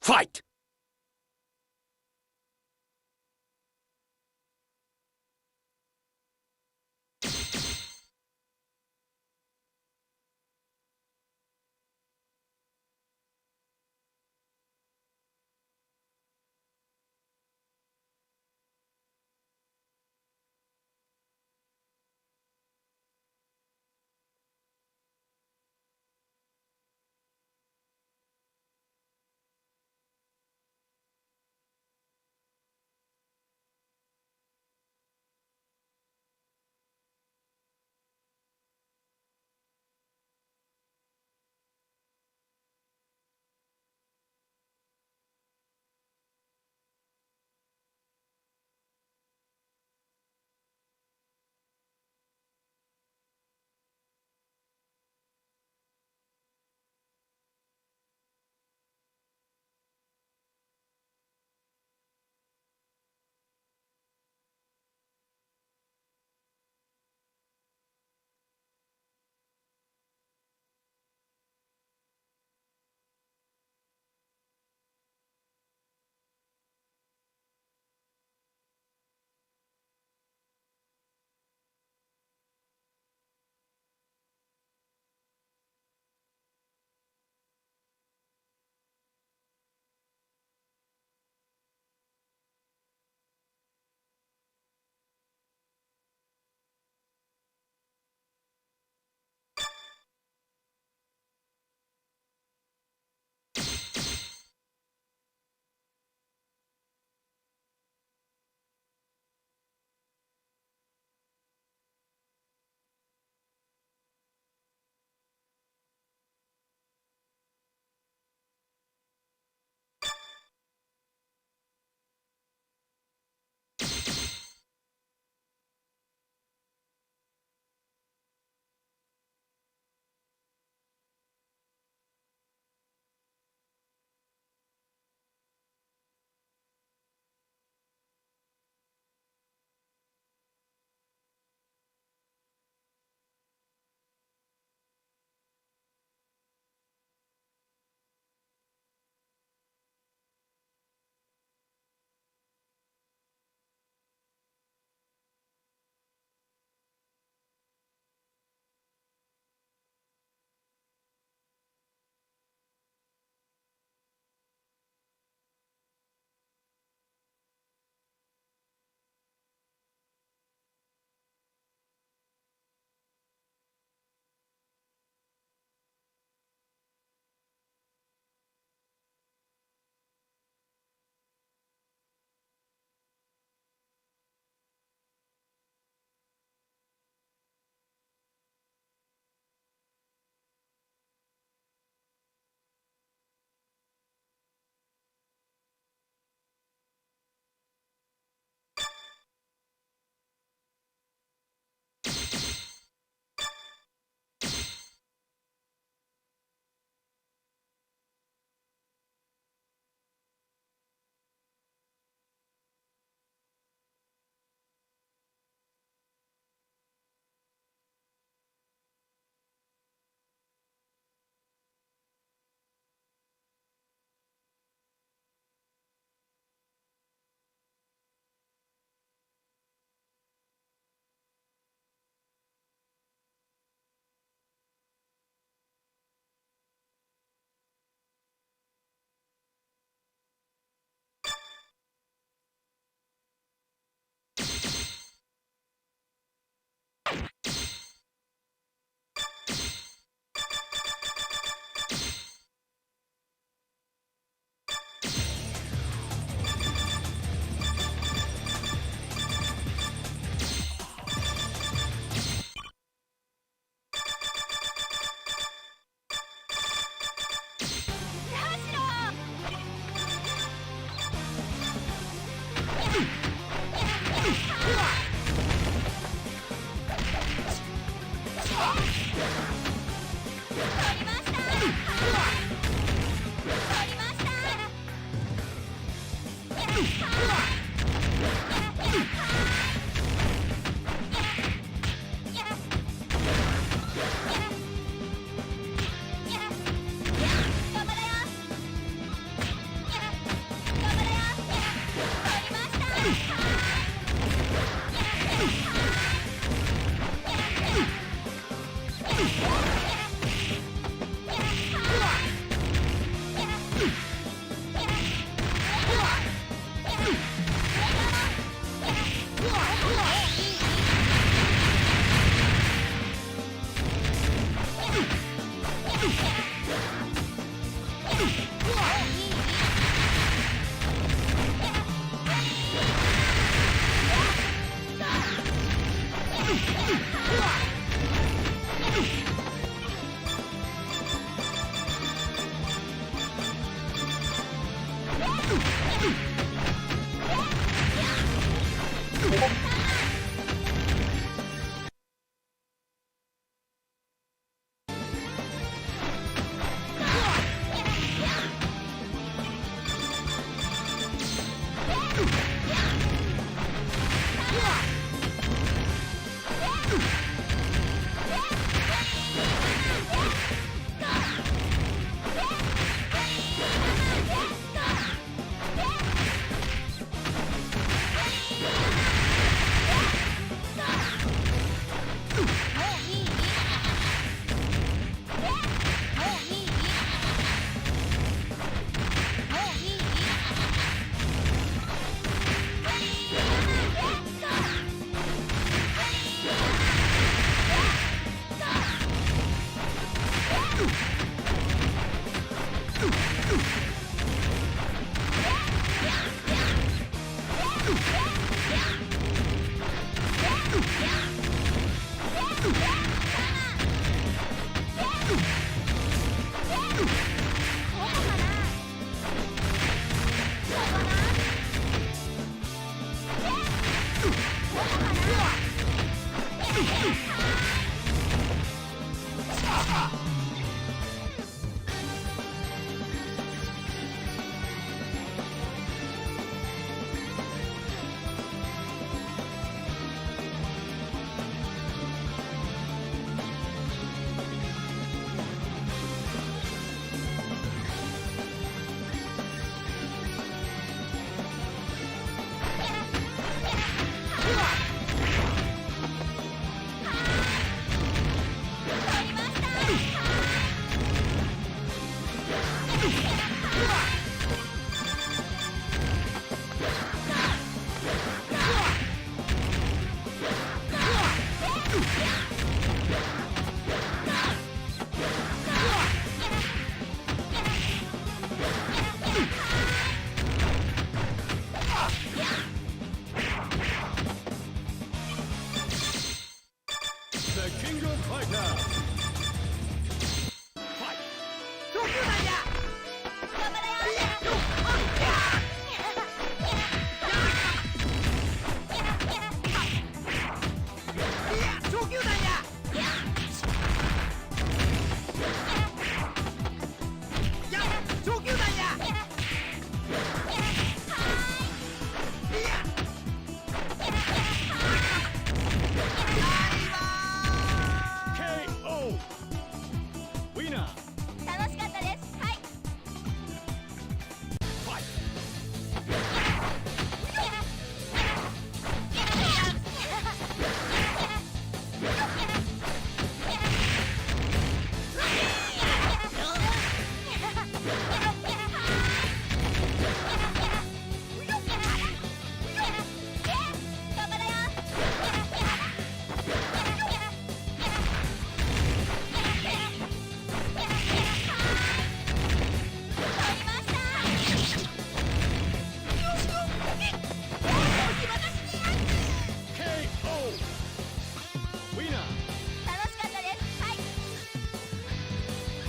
Fight!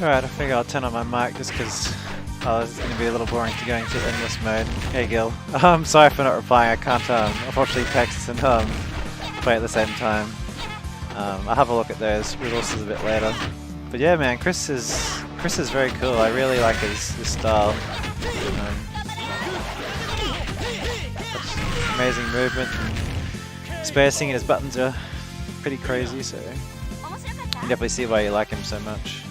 Alright, I figure I'll turn on my mic just because this is going to be a little boring to go into endless mode. Hey Gil. Sorry for not replying, I can't unfortunately text and play at the same time. I'll have a look at those resources a bit later. But yeah man, Chris is very cool, I really like his style. Such amazing movement and spacing, and his buttons are pretty crazy, so you definitely see why you like him so much.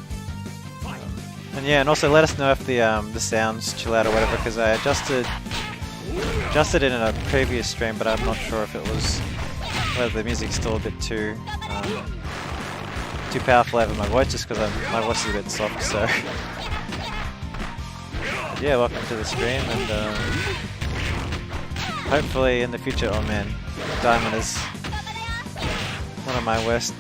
And yeah, and also let us know if the sounds chill out or whatever, because I adjusted it in a previous stream, but I'm not sure if it was whether the music's still a bit too powerful over my voice, just because my voice is a bit soft. So but yeah, welcome to the stream, and hopefully in the future. Oh man, Diamond is one of my worst.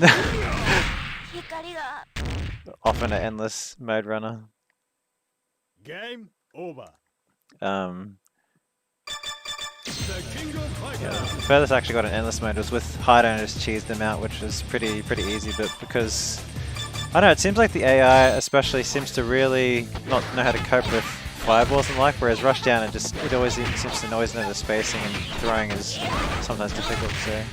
often an endless mode runner. Game over. Yeah, the furthest I actually got an endless mode was with Hido and just cheesed them out, which was pretty easy, but because I don't know, it seems like the AI especially seems to really not know how to cope with fireballs and like, whereas Rushdown it always seems to always know the spacing, and throwing is sometimes difficult, so.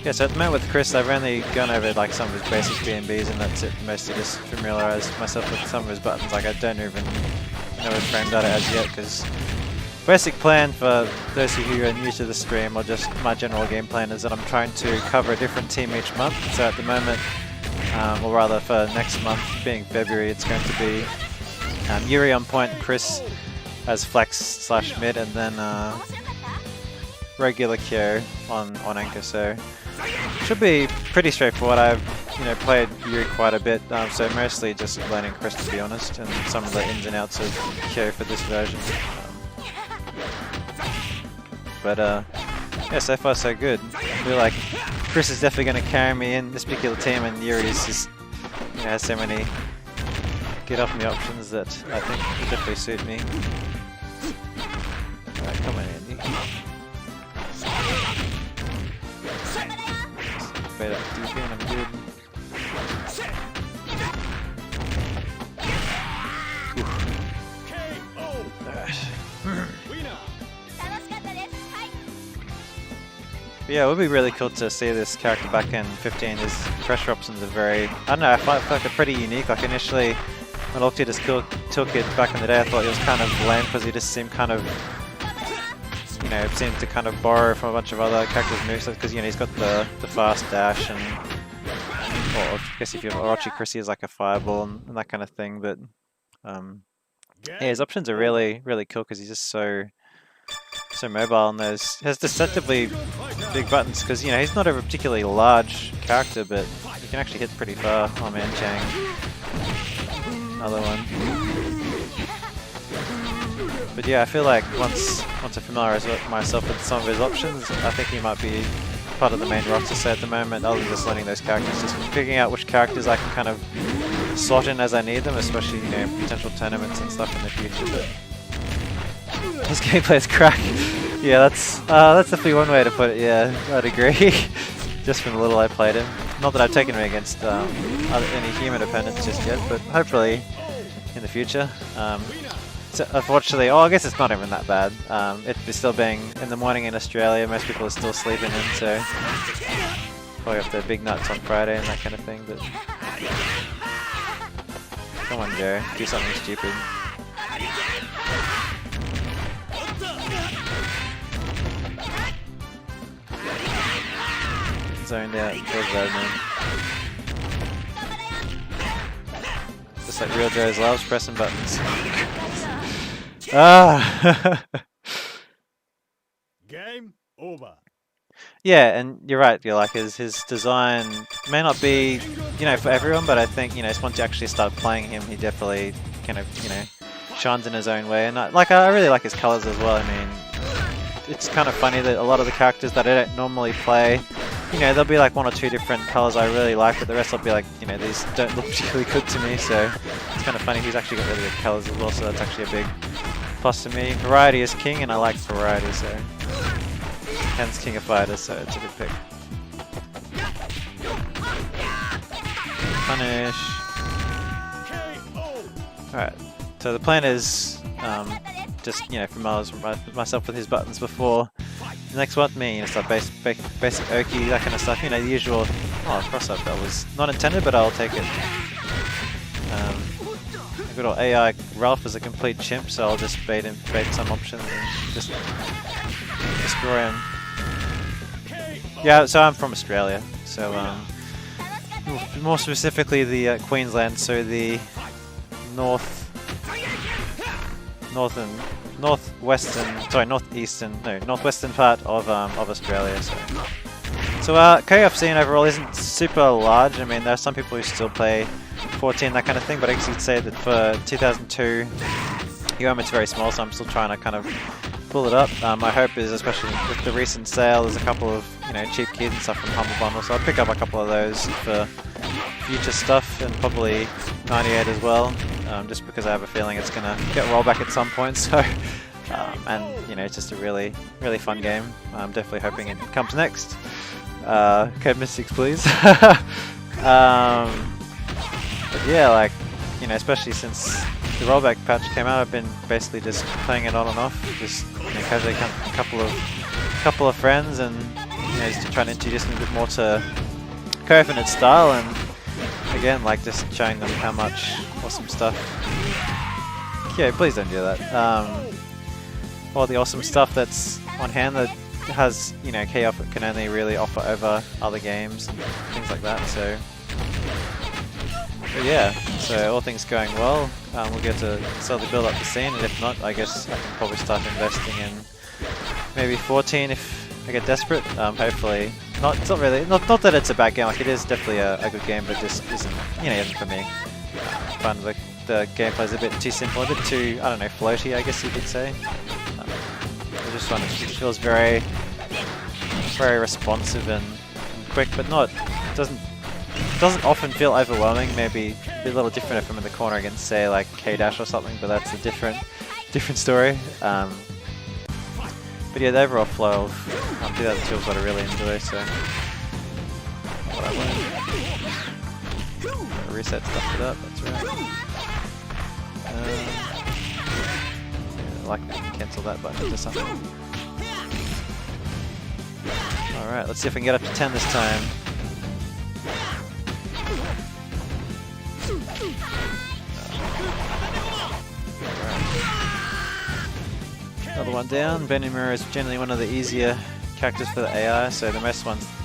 Yeah, so at the moment with Chris, I've only gone over like some of his basic BNBs, and that's it. Mostly just familiarised myself with some of his buttons. Like I don't even know his frame data as yet, because basic plan for those of you who are new to the stream, or just my general game plan, is that I'm trying to cover a different team each month. So at the moment, or rather for next month, being February, it's going to be Yuri on point, Chris as flex / mid, and then regular Kyo on anchor. So should be pretty straightforward. I've played Yuri quite a bit, so mostly just learning Chris, to be honest, and some of the ins and outs of Kyo for this version. But yeah, so far so good. I feel like Chris is definitely going to carry me in this particular team, and Yuri is just has so many get off me options that I think would definitely suit me. Alright, come on, Andy. Bait up DP and I'm good. But yeah, it would be really cool to see this character back in 15. His pressure options are very, I don't know, I feel like they're pretty unique. Like initially, when I looked at his toolkit back in the day, I thought he was kind of lame because he just seemed kind of, seemed to kind of borrow from a bunch of other characters' movesets, because he's got the fast dash, and or I guess if you have Orochi Chrissy is like a fireball and that kind of thing. But yeah, his options are really cool because he's just so mobile, and has deceptively big buttons, because he's not a particularly large character, but he can actually hit pretty far. Oh man, Chang, another one. But yeah, I feel like once I familiarise myself with some of his options, I think he might be part of the main roster. So at the moment, other than just learning those characters, just figuring out which characters I can kind of slot in as I need them, especially potential tournaments and stuff in the future. But his gameplay is crack. Yeah, that's definitely one way to put it. Yeah, I'd agree. Just from the little I played him. Not that I've taken him against any human opponents just yet, but hopefully in the future. So unfortunately, I guess it's not even that bad. It still being in the morning in Australia, most people are still sleeping in, so probably off their big nuts on Friday and that kind of thing. But come on, Joe, do something stupid. Zoned out, goes man. Just like real Joe's loves pressing buttons. Ah! Game over. Yeah, and you're right. You're like his design may not be for everyone, but I think once you actually start playing him, he definitely kind of shines in his own way. And I really like his colors as well. I mean, it's kind of funny that a lot of the characters that I don't normally play, there'll be like one or two different colors I really like, but the rest will be like, these don't look particularly good to me. So it's kind of funny. He's actually got really good colors as well, so that's actually a big plus to me. Variety is king, and I like variety, so Ken's king of fighters, so it's a good pick. Punish. Alright, so the plan is just familiarize myself with his buttons before the next one. Start basic Oki, that kind of stuff. The usual. Oh, cross up, that was not intended, but I'll take it. Good old AI Ralph is a complete chimp, so I'll just bait some options and just destroy him. Yeah, so I'm from Australia, so more specifically the Queensland, so the northwestern part of Australia. So KOF scene overall isn't super large. I mean, there are some people who still play 14, that kind of thing, but I guess you'd say that for 2002, it's very small, so I'm still trying to kind of pull it up. My hope is, especially with the recent sale, there's a couple of cheap keys and stuff from Humble Bundle, so I'll pick up a couple of those for future stuff, and probably 98 as well, just because I have a feeling it's gonna get rollback at some point. So, and it's just a really fun game. I'm definitely hoping it comes next. Code Mystics, please. But yeah, like especially since the rollback patch came out, I've been basically just playing it on and off, just casually a couple of friends, and just to try and introduce them a bit more to KOF and its style, and again, like just showing them how much awesome stuff. Yeah, please don't do that. All the awesome stuff that's on hand that has KOF can only really offer over other games and things like that. So. But yeah, so all things going well, we'll get to slowly build up the scene, and if not, I guess I can probably start investing in maybe 14 if I get desperate. Hopefully, it's not really, not that it's a bad game, like it is definitely a good game, but just isn't, isn't for me. I find the gameplay is a bit too simple, a bit too, I don't know, floaty, I guess you could say. I just find it feels very responsive and quick, but not, doesn't often feel overwhelming. Maybe be a little different if I'm in the corner against, say, like K-Dash or something, but that's a different story. But yeah, the overall flow of 2002 is what I really enjoy, so what I learned. Reset stuff it up, that's right. I like to cancel that button into something. Alright, let's see if we can get up to 10 this time. Another one down. Benimura is generally one of the easier characters for the AI, so the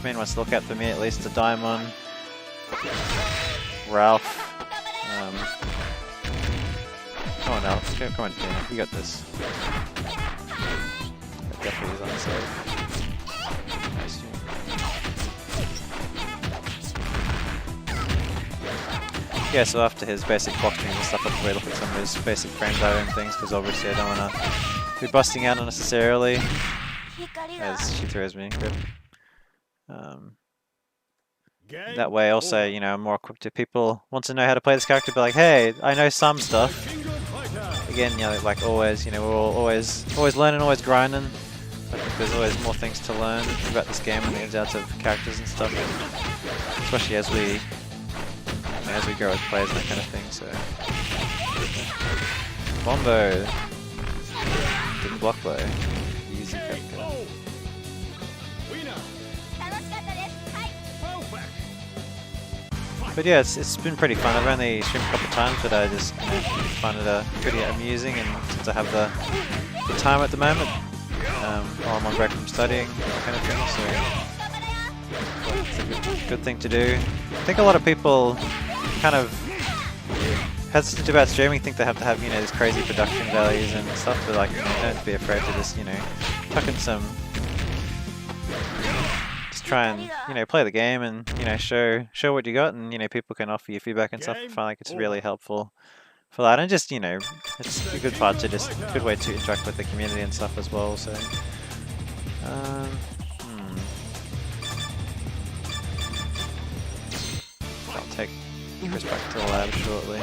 main ones to look at for me at least are Daimon, Ralph. Come on, Alex. Come on, Tina. You got this. That definitely is unsafe. Nice. Yeah, so after his basic boxing and stuff, I'll probably look at some of his basic frame data and things, because obviously I don't want to be busting out unnecessarily as she throws me. That way also, I'm more equipped if people want to know how to play this character, be like, hey, I know some stuff. Again, like always, we're all always learning, always grinding. I think there's always more things to learn about this game and the ins and outs of characters and stuff, and especially as we grow as players and that kind of thing, so. Bombo! Didn't block though. Easy character. But yeah, it's been pretty fun. I've only streamed a couple of times, but I just find it pretty amusing, and since I have the time at the moment, while I'm on break from studying, that kind of thing, so it's a good thing to do. I think a lot of people kind of hesitant about streaming, think they have to have these crazy production values and stuff, but like don't be afraid to just tuck in some, just try and play the game and show what you got, and people can offer you feedback and stuff. I find like it's really helpful for that, and just it's a good part to just good way to interact with the community and stuff as well. So I'll take Chris back to the lab shortly.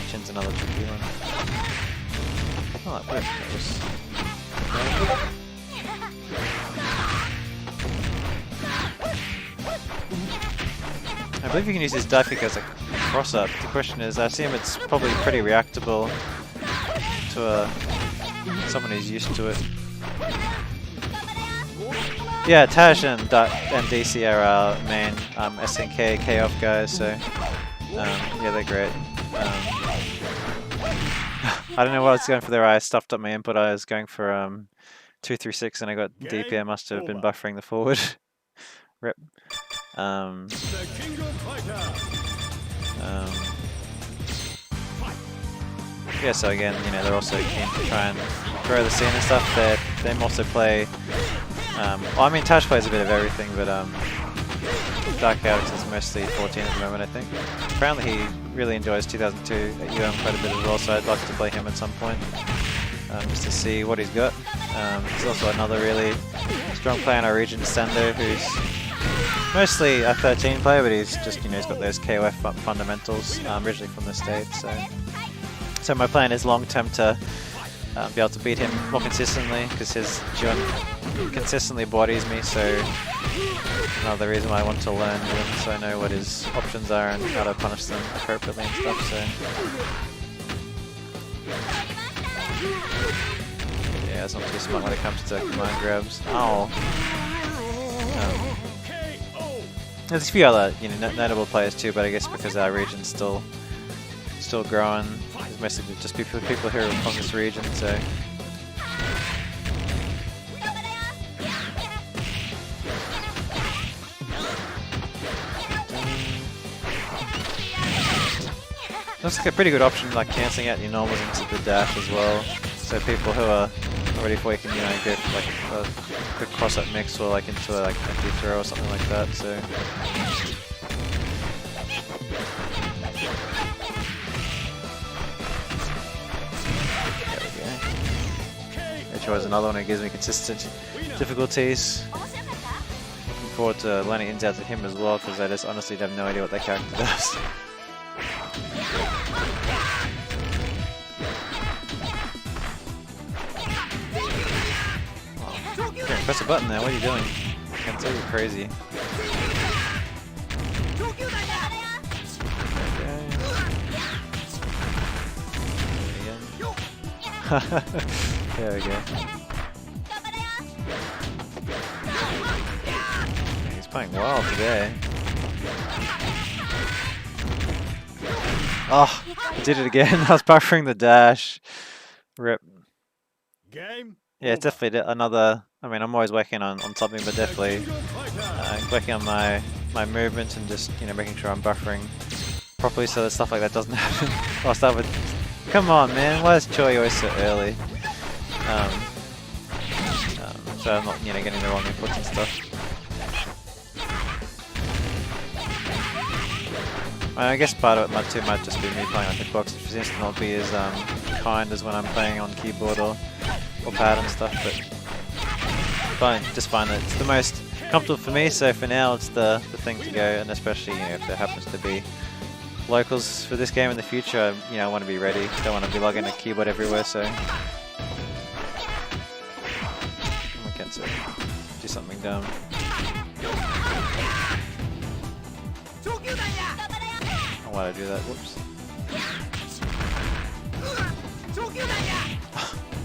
Chin's another tricky one. Oh, that worked. I believe you can use this Daifik as a cross-up. The question is, I assume it's probably pretty reactable to someone who's used to it. Yeah, Taj and DC are our main SNK KOF guys, so yeah, they're great. I don't know what I was going for there. I stuffed up my input. I was going for 236 and I got DP. I must have been buffering the forward. Rip. Yeah, so again, they're also keen to try and grow the scene and stuff. They also play. Well, I mean, Tash plays a bit of everything, but Dark Alex is mostly 14 at the moment, I think. Apparently, he really enjoys 2002 at UM quite a bit as well, so I'd like to play him at some point, just to see what he's got. He's also another really strong player in our region, Sando, who's mostly a 13 player, but he's just, you know, he's got those KOF fundamentals, originally from the States. So my plan is long term to be able to beat him more consistently, because his Jun consistently bodies me, so another reason why I want to learn Jun, so I know what his options are and how to punish them appropriately and stuff. So yeah, it's not too smart when it comes to command grabs. Oh. There's a few other, you know, notable players too, but I guess because our region's still growing, it's mostly just people who are from this region. So looks like a pretty good option, like cancelling out your normals into the dash as well. So people who are ready for, you can, you know, go for like a quick cross-up mix or like into like empty throw or something like that. So there we go. I chose another one that gives me consistent difficulties. Looking forward to learning ins outs of him as well, because I just honestly have no idea what that character does. Press a button there, what are you doing? I can tell you're crazy. Okay. There we go. He's playing well today. Oh, I did it again. I was buffering the dash. Rip. Game. Yeah, it's definitely another. I mean, I'm always working on something, but definitely working on my movement and just, you know, making sure I'm buffering properly so that stuff like that doesn't happen. I'll start with. Come on, man! Why is Choi always so early? So I'm not, you know, getting the wrong inputs and stuff. I guess part of it might just be me playing on hitbox, which seems to not be as kind as when I'm playing on keyboard or pad and stuff, but just find that it's the most comfortable for me, so for now it's the thing to go, and especially, you know, if there happens to be locals for this game in the future, you know, I want to be ready. Don't want to be logging a keyboard everywhere, so I can't do something dumb. Why did I do that? Whoops.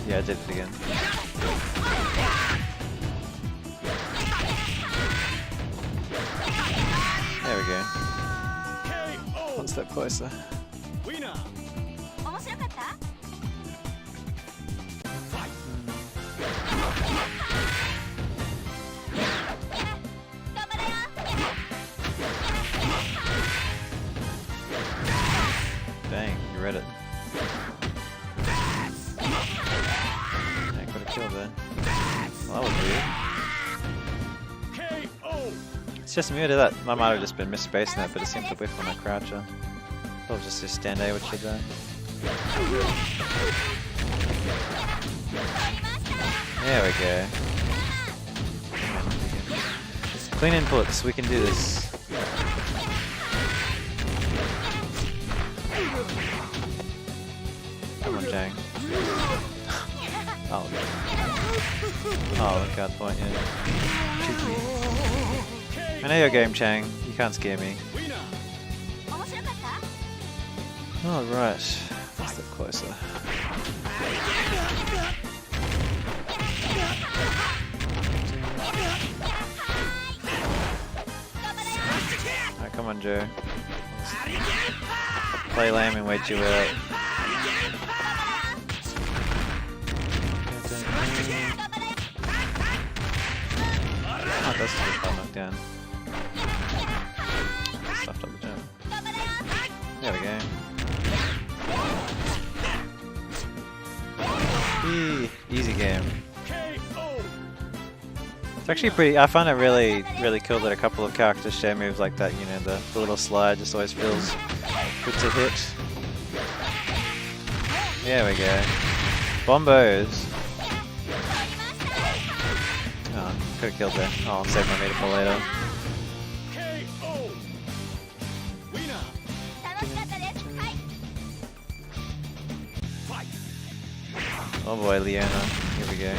Yeah, I did it again. There we go. One step closer. Dang, you read it. I could have killed there. Well, that was weird. It's just me to that. I might have just been misspacing that, but it seemed to whiff on a croucher. That was just his stand A, which did that. There we go. Clean inputs, we can do this. Come on, Jang. Oh, look at point, yeah. Cheeky. I know your game, Chang. You can't scare me. Oh, right. One step closer. Alright, come on, Joe. Play lame and wait you out. Oh, that's a good knockdown. Stuffed up the jump. There we go. Easy game. It's actually pretty. I find it really cool that a couple of characters share moves like that. You know, the little slide just always feels Good to hit. There we go. Bombos. Oh, could have killed there. Oh, I'll save my meter for later. KO. Winner. Fight. Oh boy, Leona. Here we go.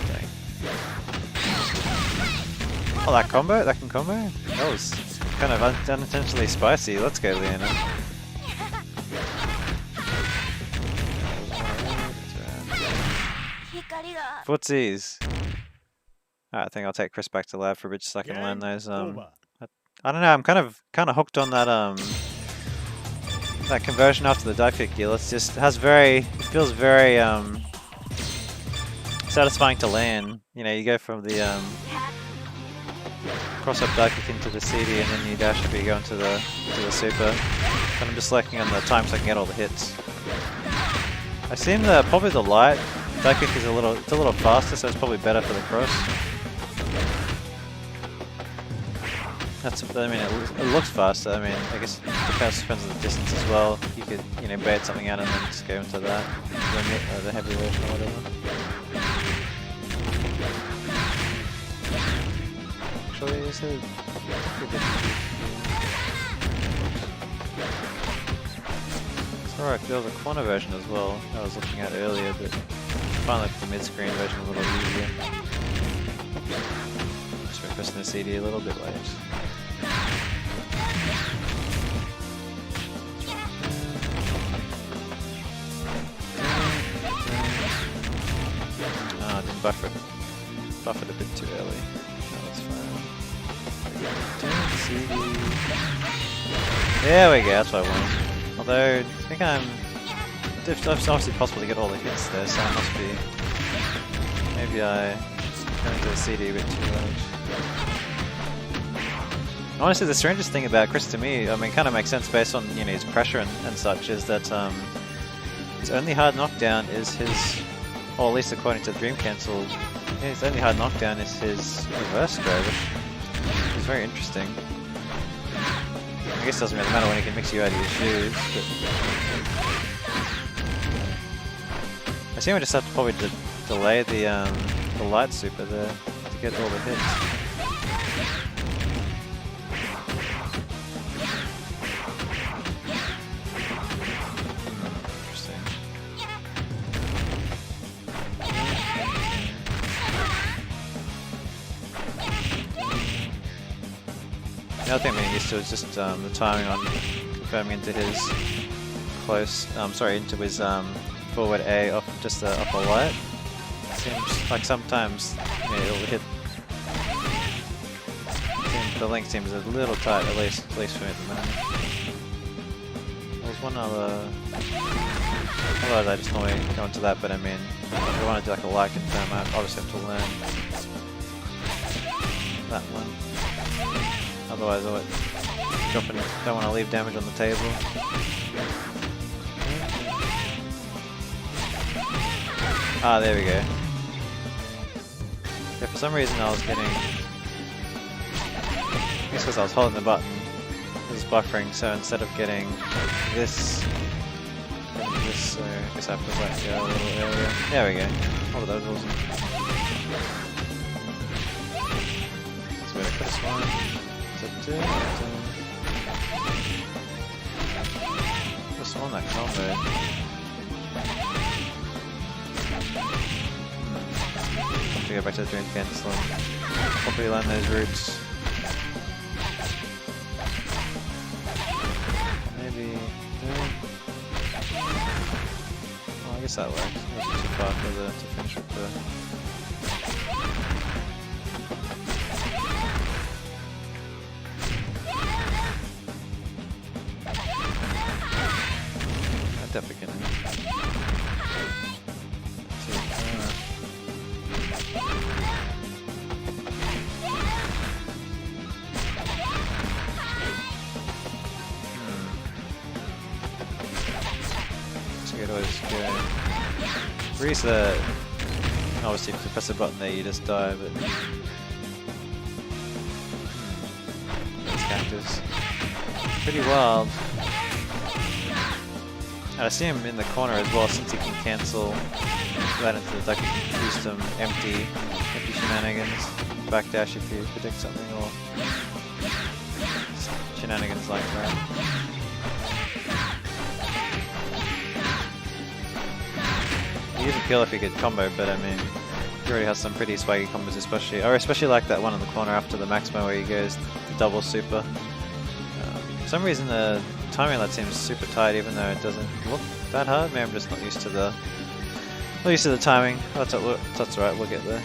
Dang. Oh, that combo? That can combo? That was kind of unintentionally spicy. Let's go, Leona. Footsies. Alright, I think I'll take Chris back to lab for a bit so I can learn those. I don't know. I'm kind of hooked on that that conversion after the die pick gear. It's just it feels very satisfying to land. You know, you go from the cross up die kick into the CD, and then you dash up, you go into the super. And I'm just lacking on the time so I can get all the hits. I seem probably the light die kick is a little faster, so it's probably better for the cross. I mean, it looks faster. I mean, I guess it depends on the distance as well. You could, you know, bait something out and then just go into that, the heavy version or whatever. Actually, is it? It's alright. There was a corner version as well I was looking at earlier, but finally the mid-screen version a little easier. Just requesting the CD a little bit late. I didn't buffer it a bit too early. No, that's fine. There we go, that's what I wanted. Although, I think it's obviously possible to get all the hits there, so it must be... Maybe I went into the CD a bit too late. Honestly, the strangest thing about Chris to me, I mean, kind of makes sense based on, you know, his pressure and such, is that his only hard knockdown is his... Or at least according to Dream Cancel, yeah, his only hard knockdown is his reverse throw, which is very interesting. I guess it doesn't really matter when he can mix you out of your shoes, but... I assume I just have to probably delay the light super there to get all the hits. The other thing I'm getting used to is just the timing on confirming into his into his forward A off just the upper light. It seems like sometimes, you know, it'll hit. The link seems a little tight, at least for me at the moment. There was one other. Otherwise, I just normally go into that, but I mean, if I want to do like a light confirm, I obviously have to learn that one. Otherwise, I don't want to leave damage on the table. Ah, there we go. Yeah, for some reason I was getting... I guess because I was holding the button, it was buffering, so instead of getting this, so I guess I have to back go a little earlier. There we go. Oh, that was awesome. That's where I put this one. Just on that combo. Have to go back to the Dream Cancel and probably learn those roots. Maybe... Oh, I guess that works. It wasn't too far for to finish with the... Definitely can. So you always go reset. Obviously, if you press a button there, you just die. But it's cactus. Pretty wild. And I see him in the corner as well, since he can cancel that into the duck. He can do some empty shenanigans. Backdash if you predict something, or shenanigans like that. He is a kill if he could combo, but I mean, he already has some pretty swaggy combos, especially like that one in the corner after the Maximo where he goes double super. For some reason the timing on that seems super tight, even though it doesn't look that hard. Maybe I'm just not used to the timing. Oh, that's alright, we'll get there.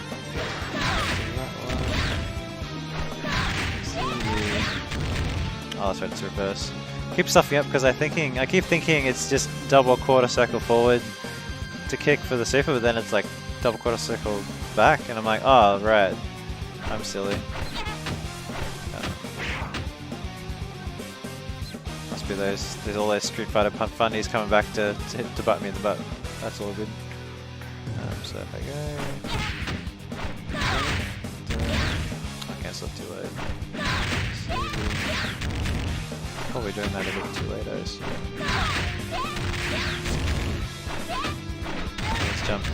Oh, that's right, it's reverse. Keep stuffing up because I keep thinking it's just double quarter circle forward to kick for the super, but then it's like double quarter circle back, and I'm like, oh right, I'm silly. Must be there's all those Street Fighter fundies coming back to butt me in the butt. That's all good. So if I go, I cancel it too late. Probably doing that a bit too late, I assume.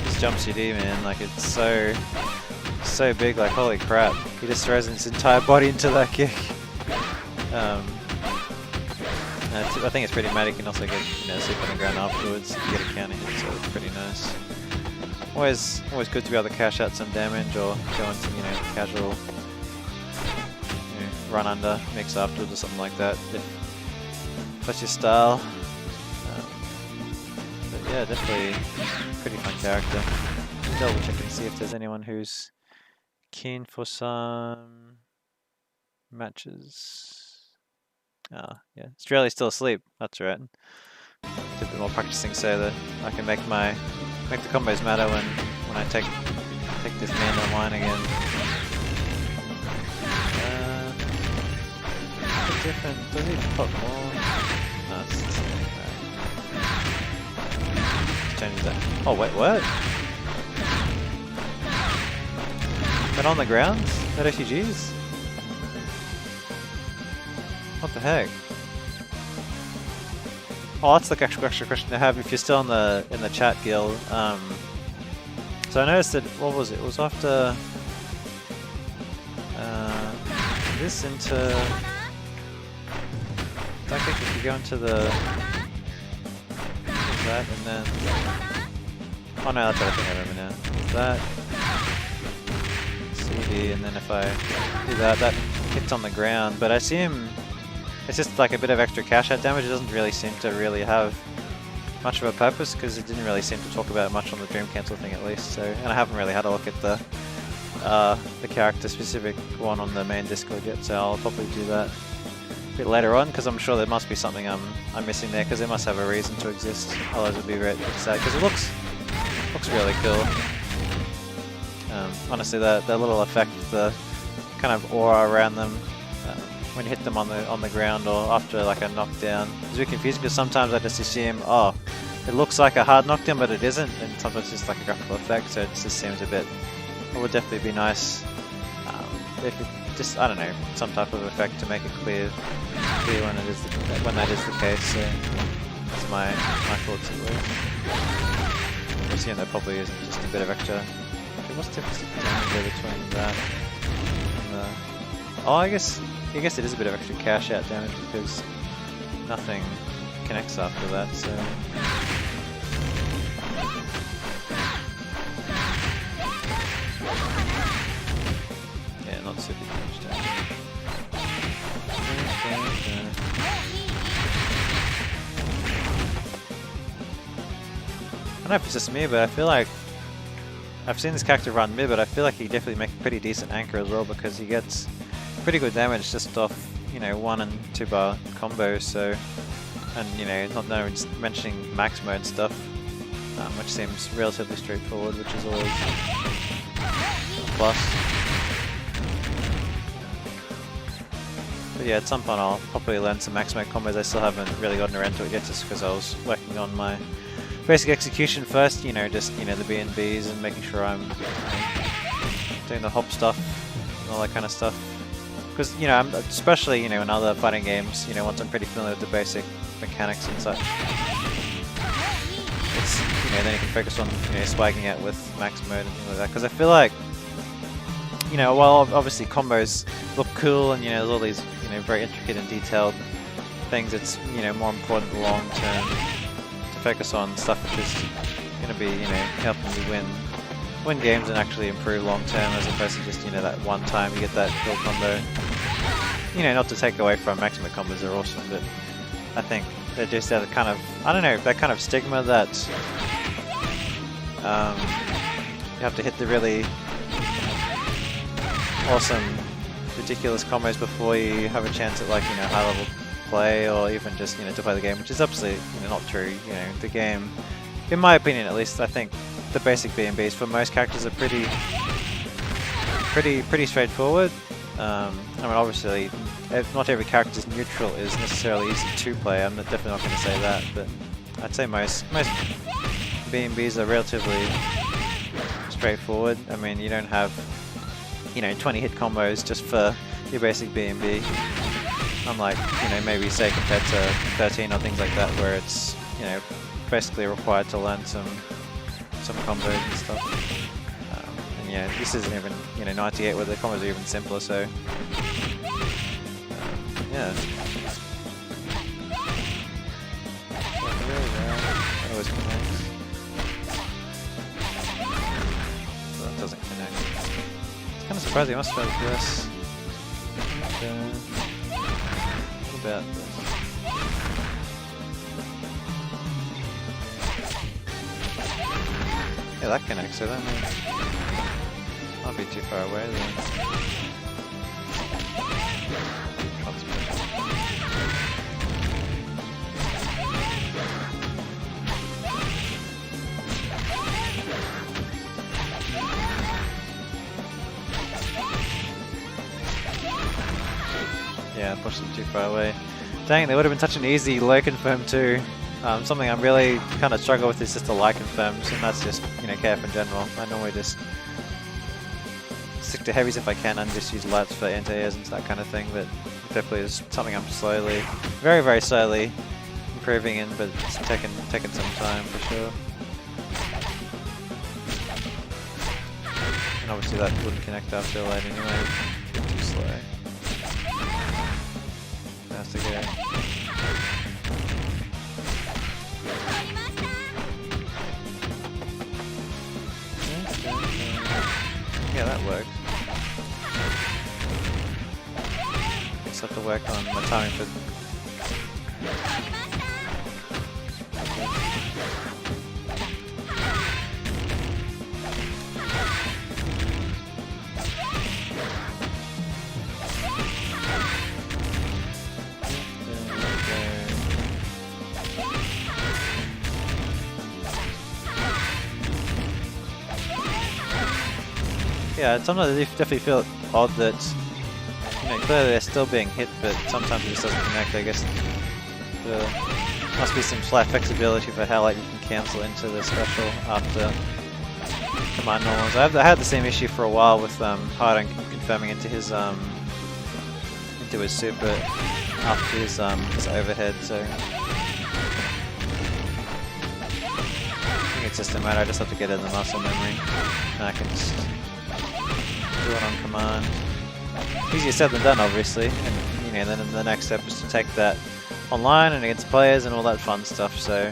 This jump CD, man, like it's so big, like holy crap. He just throws his entire body into that kick. I think it's pretty mad. You can also get, sleep on the ground afterwards and get a counter hit, so it's pretty nice. Always good to be able to cash out some damage or go into, casual run under mix afterwards or something like that, if that's your style. But yeah, definitely pretty fun character. Double check and see if there's anyone who's keen for some matches. Ah, yeah, Australia's still asleep. That's right. Do a bit more practicing so that I can make the combos matter when I take this man online again. Different. Does he pop more? No, it's the same. Right. Change that. Oh wait, what? That on the ground? That SUGs? What the heck? Oh, that's the extra question to have if you're still in the chat, Gil. So I noticed that, what was it? It was after this into that kick. If you go into the that and then oh no, that's what I think I remember now. That CD, and then if I do that hits on the ground. But I see him. It's just like a bit of extra cash out damage. It doesn't really seem to really have much of a purpose because it didn't really seem to talk about it much on the Dream Cancel thing at least. So, and I haven't really had a look at the character specific one on the main Discord yet. So I'll probably do that a bit later on because I'm sure there must be something I'm missing there because it must have a reason to exist. Otherwise it'd be very sad because it looks really cool. Honestly, that little effect, the kind of aura around them. When you hit them on the ground or after like a knockdown, it's a bit confusing because sometimes I just assume, oh, it looks like a hard knockdown, but it isn't, and sometimes it's just like a graphical effect, so it just seems a bit. It would definitely be nice if it just, I don't know, some type of effect to make it clear when that is the case. So that's my thoughts at least. I assume there probably isn't, just a bit of extra. What's the difference between that and the? Oh, I guess it is a bit of extra cash out damage because nothing connects after that, so. Yeah, not super huge damage. I don't know if it's just me, but I feel like I've seen this character run mid, but I feel like he definitely makes a pretty decent anchor as well because he gets pretty good damage just off, 1 and 2 bar combos, so, and not mentioning max mode stuff, which seems relatively straightforward, which is always a plus. But yeah, at some point I'll probably learn some max mode combos. I still haven't really gotten around to it yet just because I was working on my basic execution first, just, the B&Bs and making sure I'm doing the hop stuff and all that kind of stuff because especially in other fighting games, once I'm pretty familiar with the basic mechanics and such, it's then you can focus on spiking it with max mode and things like that. Because I feel like while obviously combos look cool and there's all these very intricate and detailed things, it's more important long term to focus on stuff which is going to be helping you win games and actually improve long term, as opposed to just that one time you get that kill combo. Not to take away from maximum combos, are awesome, but I think they're just that kind of, I don't know, that kind of stigma that you have to hit the really awesome, ridiculous combos before you have a chance at high level play, or even just to play the game, which is absolutely not true. The game, in my opinion at least, I think the basic B&Bs for most characters are pretty straightforward. I mean, obviously, not every character's neutral is necessarily easy to play. I'm definitely not going to say that, but I'd say most B&Bs are relatively straightforward. I mean, you don't have 20 hit combos just for your basic B&B. Unlike maybe say compared to 13 or things like that, where it's basically required to learn some combos and stuff. And this isn't even 98 where the combos are even simpler. So yeah. That always connects. So that doesn't connect. It's kind of surprising. I must have felt worse. What about this? Yeah, that connects, so that means I'll be too far away then. Yeah, I pushed them too far away. Dang, they would have been such an easy low confirm too. Something I'm really kind of struggle with is just the light confirms, and that's just KF in general. I normally just stick to heavies if I can and just use lights for anti-airs and that kind of thing, but definitely is something I'm slowly, very very slowly improving in, but it's taken some time for sure. And obviously that wouldn't connect after light anyway, too slow. Has to go. Yeah, that worked. Just have to work on my timing for. Yeah, sometimes I definitely feel odd that, clearly they're still being hit, but sometimes it just doesn't connect. I guess there must be some slight flexibility for how you can cancel into the special after command normals. I had the same issue for a while with Hardon confirming into his super after his overhead, so I think it's just a matter. I just have to get it in the muscle memory, and I can just do it on command. Easier said than done, obviously, and then the next step is to take that online and against players and all that fun stuff. So,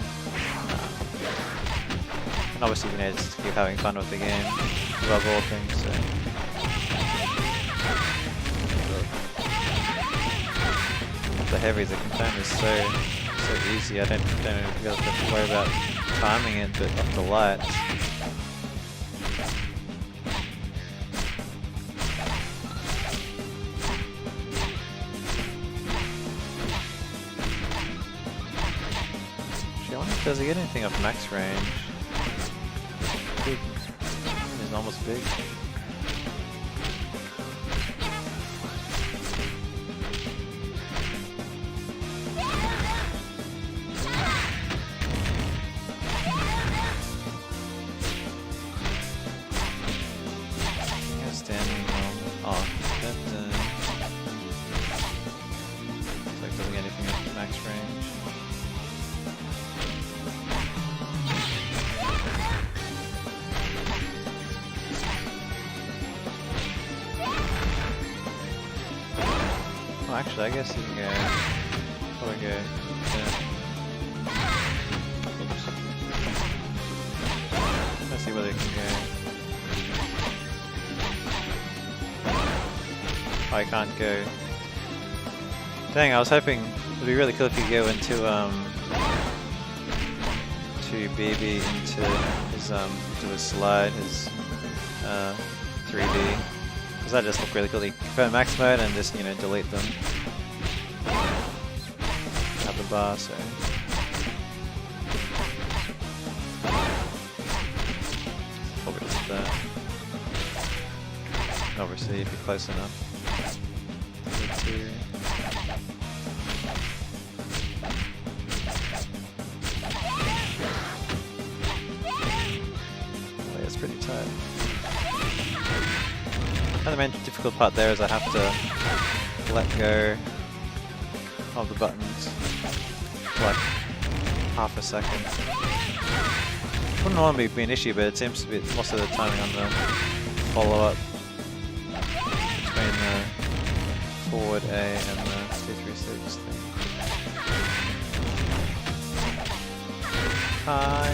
and obviously, just keep having fun with the game above all things. So, the heavies, the confirm is so easy. I don't really have to worry about timing it, but off the lights. Does he get anything off max range? Big. He's almost big. Standing on. Oh, that. Actually, I guess you can go. Probably go. Yeah. Oops. Let's see whether you can go. Oh, I can't go. Dang, I was hoping it'd be really cool if you go into to BB into his slide, his 3D. Because that just look really cool. You confirm max mode and just, you know, delete them. Have the bar, so. Probably just that. Obviously, if you're close enough. Oh, it's pretty tight. And the main difficult part there is I have to let go of the buttons for like half a second. Wouldn't normally be an issue, but it seems to be most of the timing on the follow-up between the forward A and the 236 thing. Hi.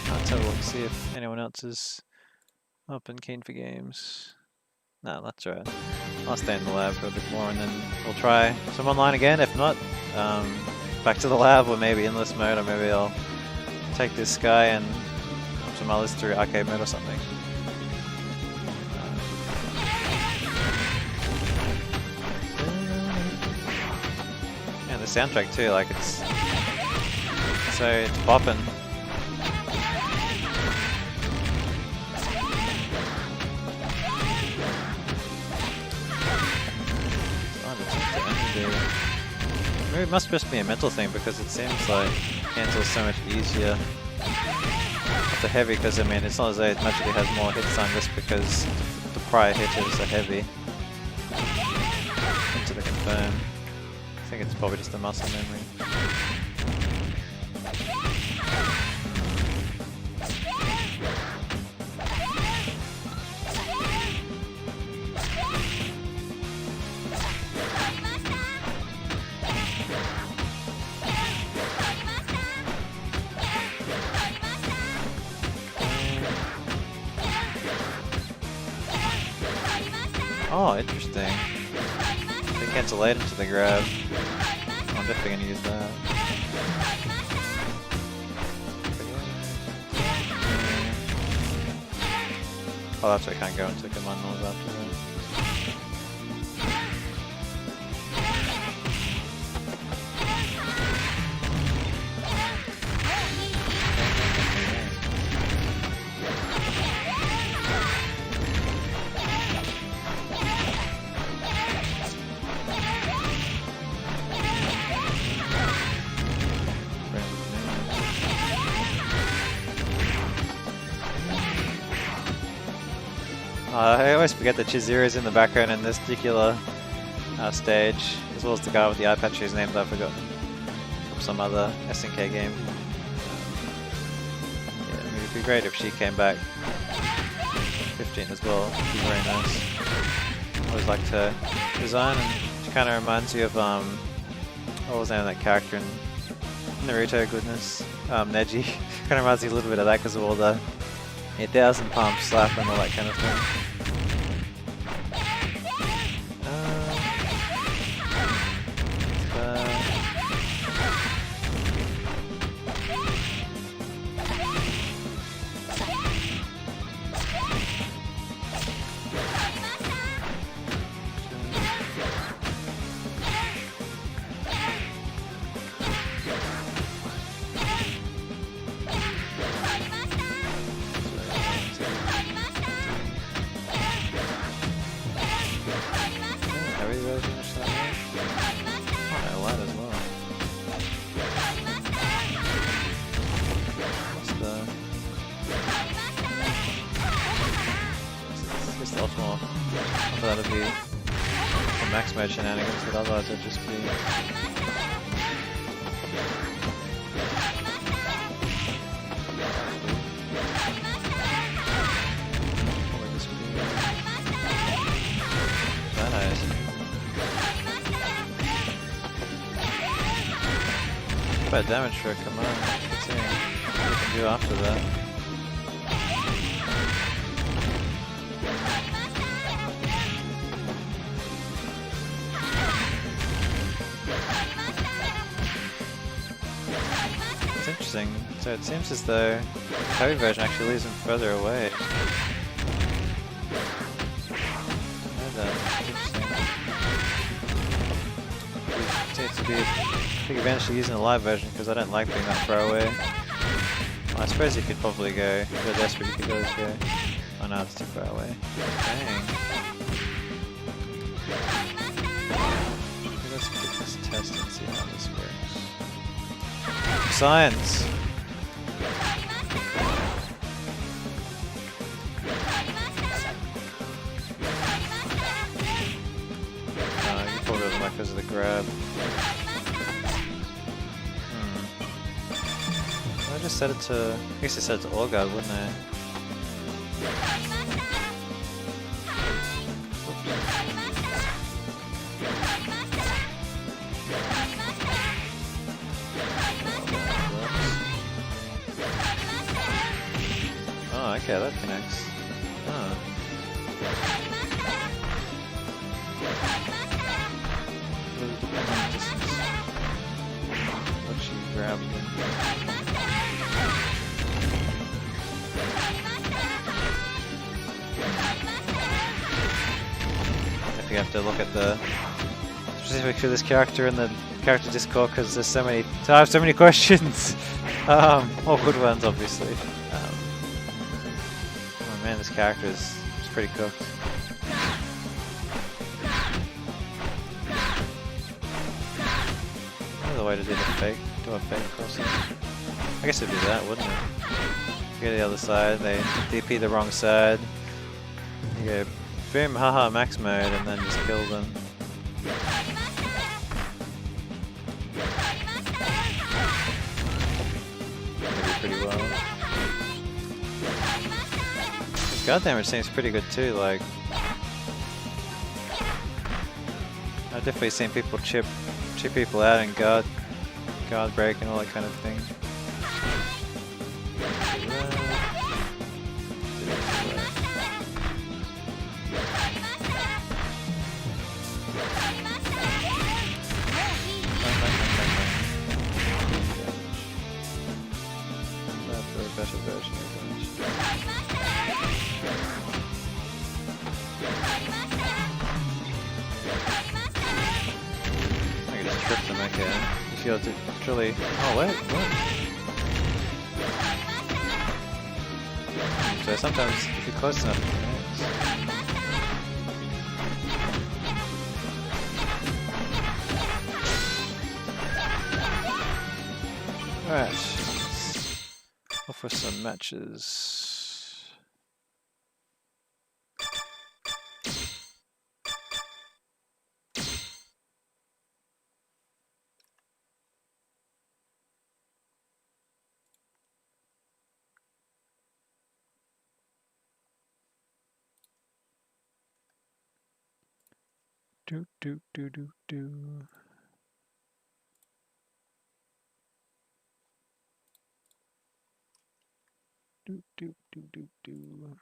Let's have a look, see if anyone else is up and keen for games. No, that's alright. I'll stay in the lab for a bit more and then we'll try some online again. If not, back to the lab or maybe endless mode, or maybe I'll take this guy and some others through arcade mode or something. And the soundtrack too, like it's poppin'. Maybe it must just be a mental thing because it seems like cancel's so much easier with the heavy, because I mean it's not as though it magically has more hits on just because the prior hitters are heavy into the confirm. I think it's probably just a muscle memory. Oh, interesting. They cancel late into the grab. I'm definitely gonna use that. Oh, that's why I can't go into command noise after that. I always forget that Chizuru's in the background in this particular stage, as well as the guy with the eye patch whose name I've forgotten from some other SNK game. Yeah, it would be great if she came back 15 as well. It'd be very nice. I always liked her design, and she kind of reminds you of what was the name of that character in Naruto? Goodness, Neji. Kind of reminds you a little bit of that because of all the 1,000 pump slap and all that kind of thing. That'll be the max mode shenanigans, but otherwise it'll just be bad damage for a command. Let's see what we can do after that. It's interesting. So it seems as though the KO version actually leaves him further away. Seems to be a big advantage to using the live version because I don't like being that far away. Well, I suppose you could probably go, if you're desperate, you could always go. Oh no, it's too far away. Dang. Okay, let's put this test and see how this works. Science! Because of the grab. I just set it to. I guess I set it to all guard, wouldn't I? Oh, okay, that connects. Oh. Grab them. If you have to look at the specific for this character in the character Discord because there's so many. I have so many questions. All good ones, obviously. Oh man, this character is pretty cooked. Another way to do the fake. Do a fake crossing. I guess it'd be that, wouldn't it? You go to the other side, they DP the wrong side. You go boom, haha, max mode, and then just kill them. Maybe pretty well. This guard damage seems pretty good too, like. I've definitely seen people chip people out and guard break and all that kind of thing. For a better version of I can just trip them, okay. If you're to truly. Oh, wait, what? So sometimes, if you're close enough, it connects. Alright. Off for some matches. Do do do do do. Do do do do do.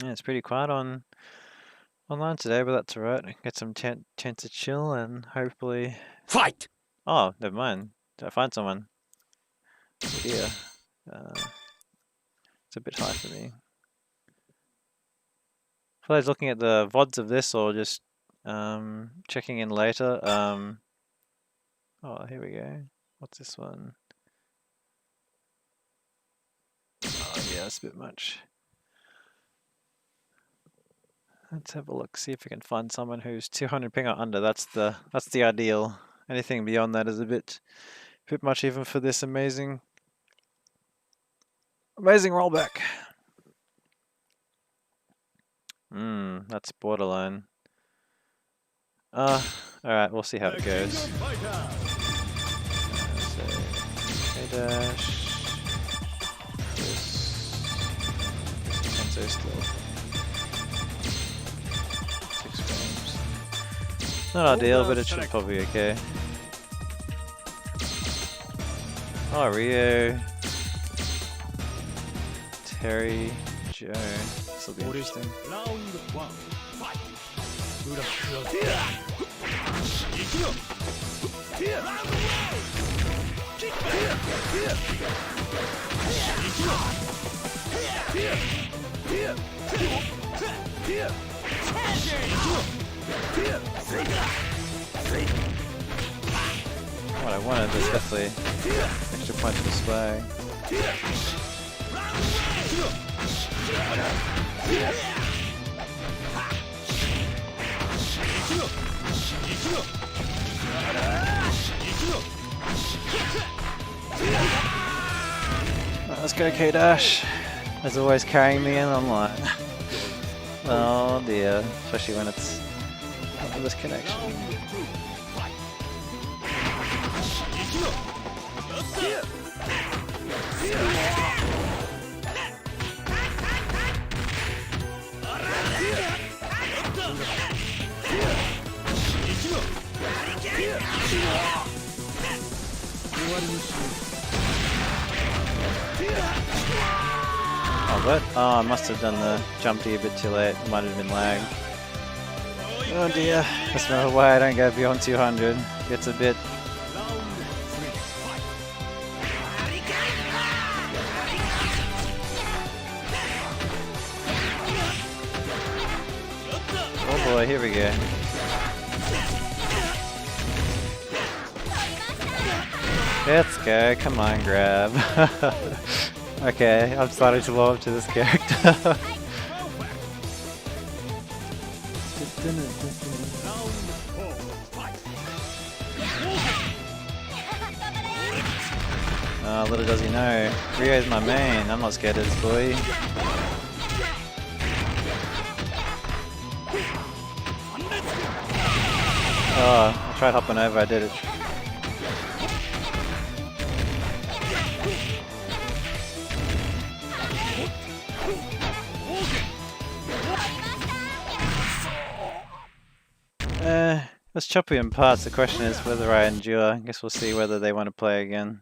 Yeah, it's pretty quiet online today, but that's alright. Get some chance to chill and hopefully. Fight! Oh, never mind. Did I find someone? Oh dear. It's a bit high for me. For those looking at the VODs of this or just checking in later, oh, here we go. What's this one? Oh yeah, that's a bit much. Let's have a look, see if we can find someone who's 200 ping or under. That's the ideal. Anything beyond that is a bit much even for this amazing rollback. That's borderline. Alright, we'll see how it goes. So, K-dash. This. Kenzo still. 6 frames. Not ideal, but it should probably be okay. Oh, Rio. Terry. Joe. This will be interesting. What I wanted was definitely extra punch display. Right, let's go K-dash. As always, carrying me in online. Oh dear, especially when it's over this connection. Oh, what? Oh, I must have done the jump D a bit too late. Might have been lag. Oh dear. That's not why I don't go beyond 200. Gets a bit. Oh boy, here we go. Let's go, come on, grab. Okay, I'm starting to warm up to this character. Oh, little does he know, Rio's my main. I'm not scared of this boy. Oh, I tried hopping over, I did it. Let's chop it in parts. The question is whether I endure. I guess we'll see whether they want to play again.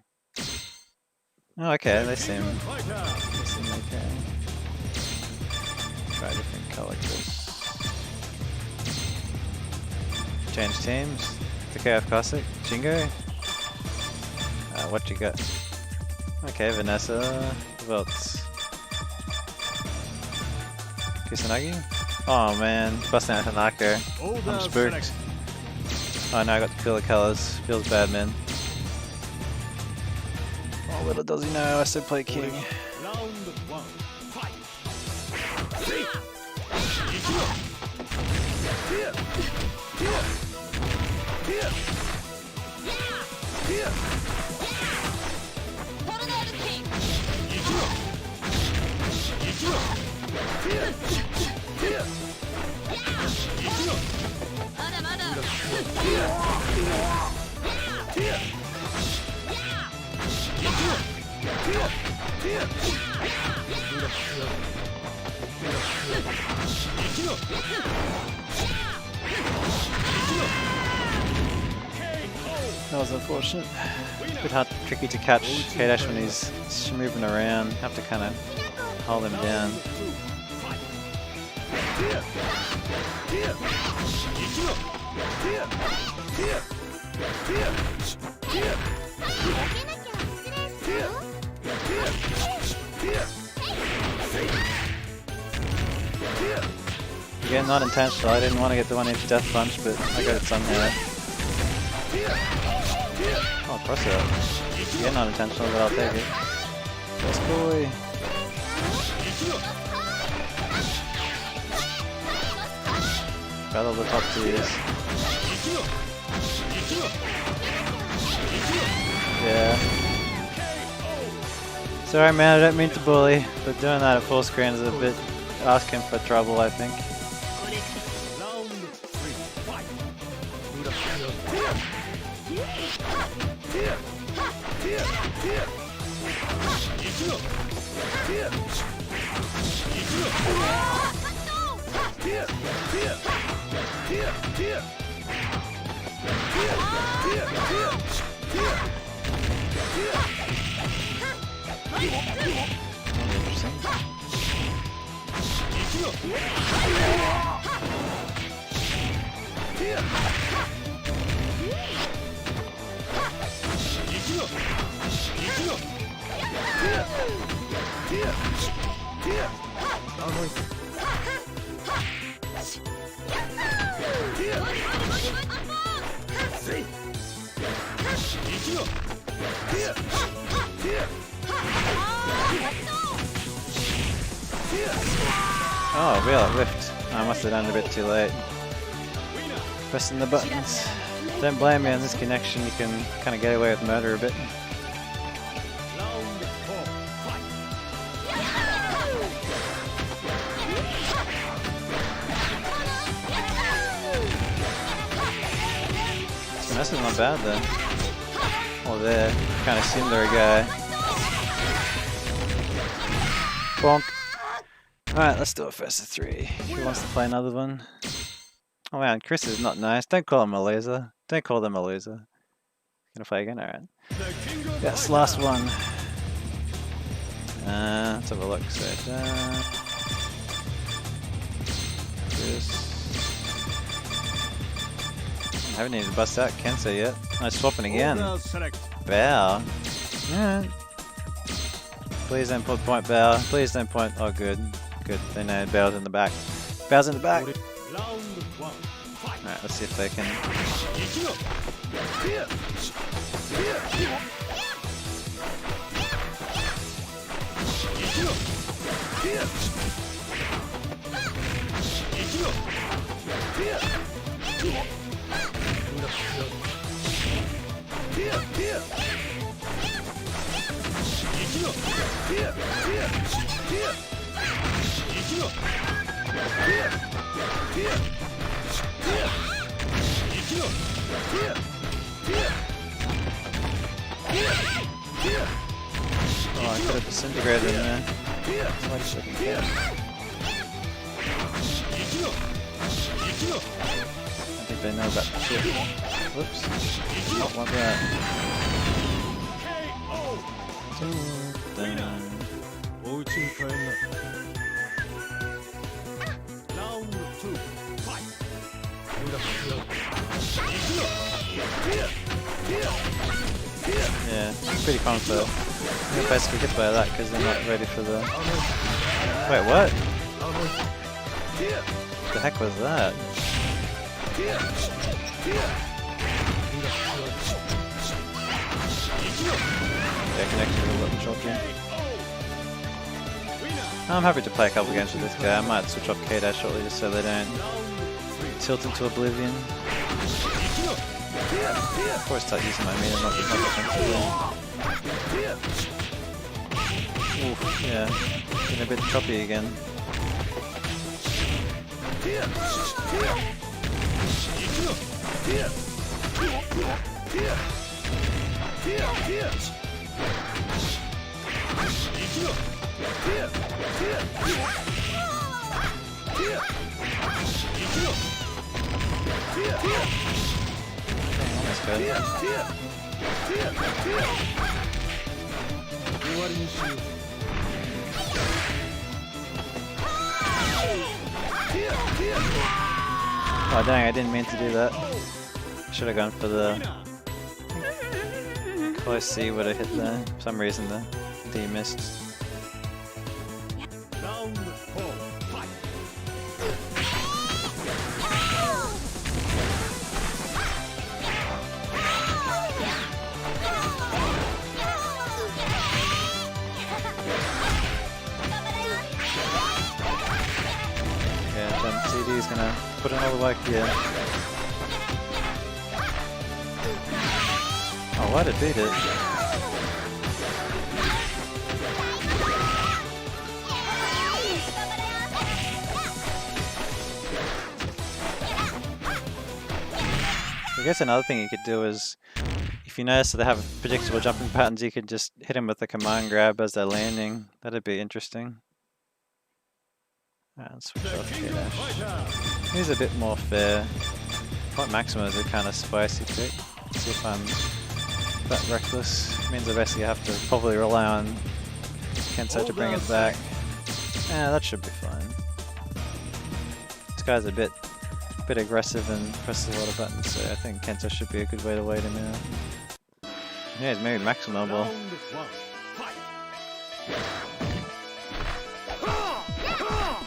Oh, okay, they seem okay. Try a different color. Change teams. The KOF Classic. Jingo. What you got? Okay, Vanessa. Who else? Kusanagi? Oh man, busting out Hanako. I'm spooked. Oh no, I got to feel the colors. Feels bad, man. Oh, little does he know, I still play King. That was unfortunate. A bit hard, tricky to catch K-dash when he's moving around. Have to kind of hold him down. Again, not intentional. I didn't want to get the 1-inch death punch, but I got it somehow. Oh, cross it up. Again, not intentional, but I'll take it. Yes, boy. Battle the top tiers. Yeah. Sorry man, I don't mean to bully, but doing that at full screen is a bit asking for trouble, I think. Oh, real whiffed. I must have done it a bit too late. Pressing the buttons. Don't blame me on this connection, you can kind of get away with murder a bit. This is not bad though. Oh, there. Kind of similar guy. Bonk. Alright, let's do it first to 3. Who wants to play another one? Oh man, Chris is not nice. Don't call him a loser. Don't call them a loser. Gonna play again? Alright. Yes, last one. Let's have a look. So, Chris. I haven't even bust out Kensei yet. I'm swapping again. Bow. Yeah. Please don't put point Bow. Please don't point. Oh, good. Good. They know Bow's in the back. Bow's in the back. Alright, let's see if they can. Oh, I could have disintegrated in there. Why just looking at I think they know about the shit. Whoops. Not like that. Yeah, pretty confident. They're basically hit by that because they're not ready for the... Wait, what? What the heck was that? Yeah, connection with a little choppy. I'm happy to play a couple games with this guy. I might switch off K-Dash shortly just so they don't tilt into oblivion. Of course, start using my meter, not defensively. Oof, yeah, getting a bit choppy again. Almost good. Oh dang, I didn't mean to do that. Should have gone for the close C would have hit there. For some reason the D missed. CD's gonna put in all the work here. Oh, why'd it beat it? I guess another thing you could do is, if you notice that they have predictable jumping patterns, you can just hit them with the command grab as they're landing. That'd be interesting. And switch off K-dash. He's a bit more fair. Point Maxima is a kind of spicy pick. Let's see if I'm that reckless. It means I basically have to probably rely on Kenso to bring it back. Yeah, that should be fine. This guy's a bit aggressive and presses a lot of buttons, so I think Kenso should be a good way to wait him out. Yeah, he's maybe maximum.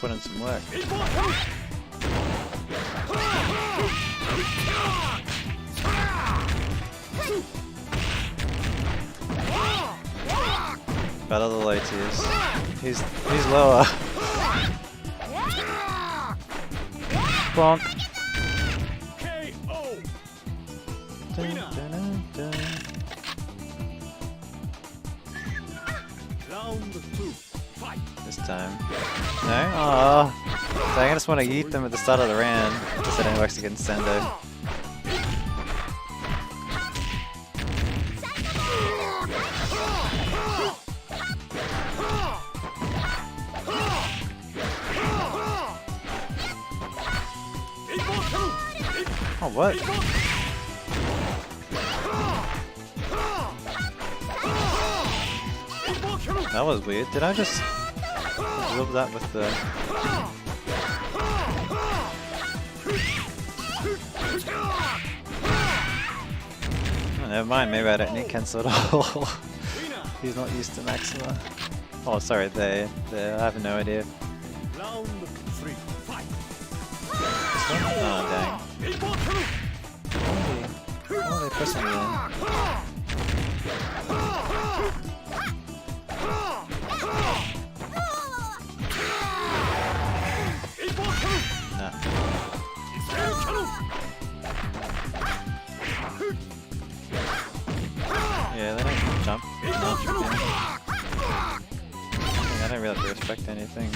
Put in some work. But other low tiers. He's lower. Bonk. Dun, dun, dun, dun. This time. No? Oh. So I just want to yeet them at the start of the round. Just so it works against Sando. Oh, what? That was weird. Did I just absorb that with the... Oh, never mind, maybe I don't need Kenso at all. He's not used to Maxima. Oh, sorry, there. I have no idea. Oh, dang. Why are they pressing me in? Nah. Yeah, they don't jump. No, I don't really have to respect anything.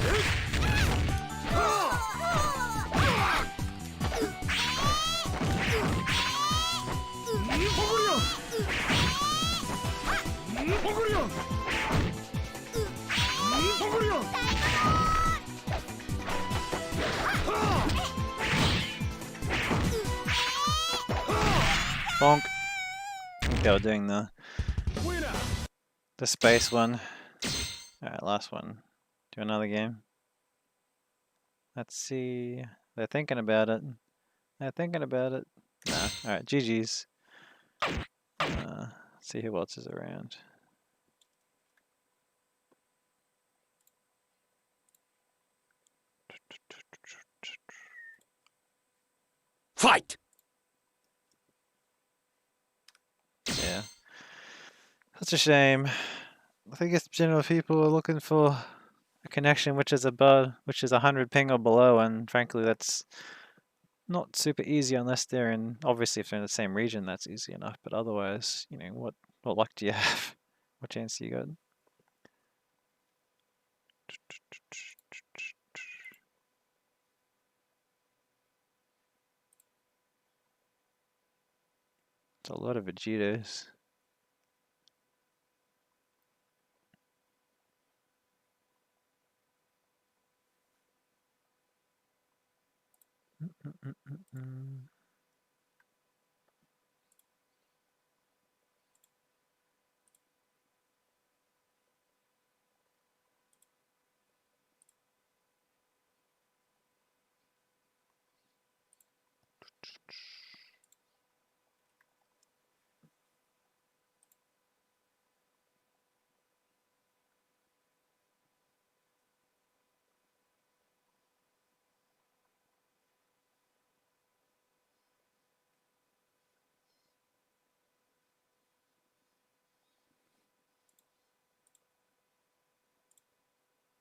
Bonk. I think they were doing the space one. Alright, last one. Do another game. Let's see. They're thinking about it. Nah, alright, GG's. Let's see who else is around. Fight! Yeah. That's a shame. I think it's general people are looking for a connection which is 100 ping or below, and frankly that's not super easy unless they're in, obviously if they're in the same region that's easy enough, but otherwise, you know, what luck do you have? What chance do you got? It's a lot of Vegetos.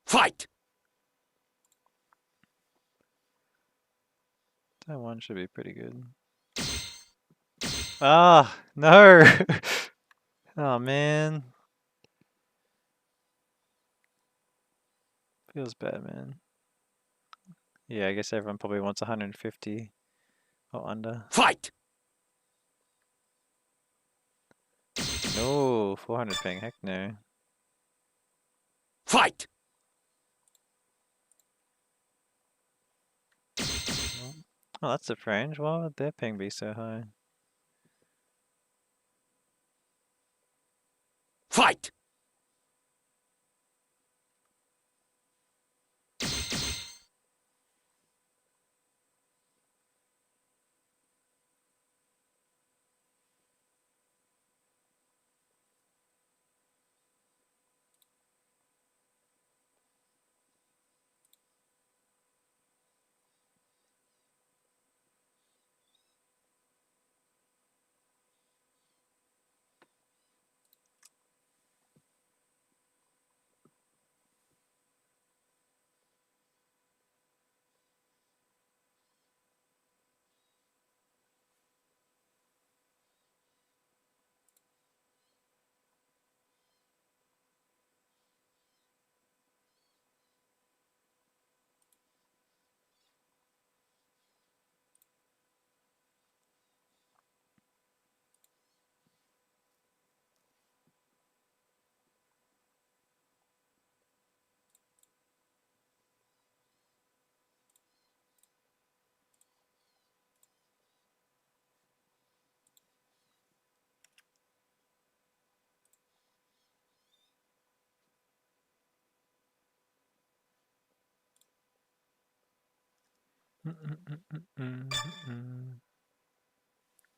Fight! That one should be pretty good. Ah, no! Oh man. Feels bad, man. Yeah, I guess everyone probably wants 150 or under. Fight! Ooh, 400 ping, heck no. Fight! Oh, that's strange. Why would their ping be so high? Fight!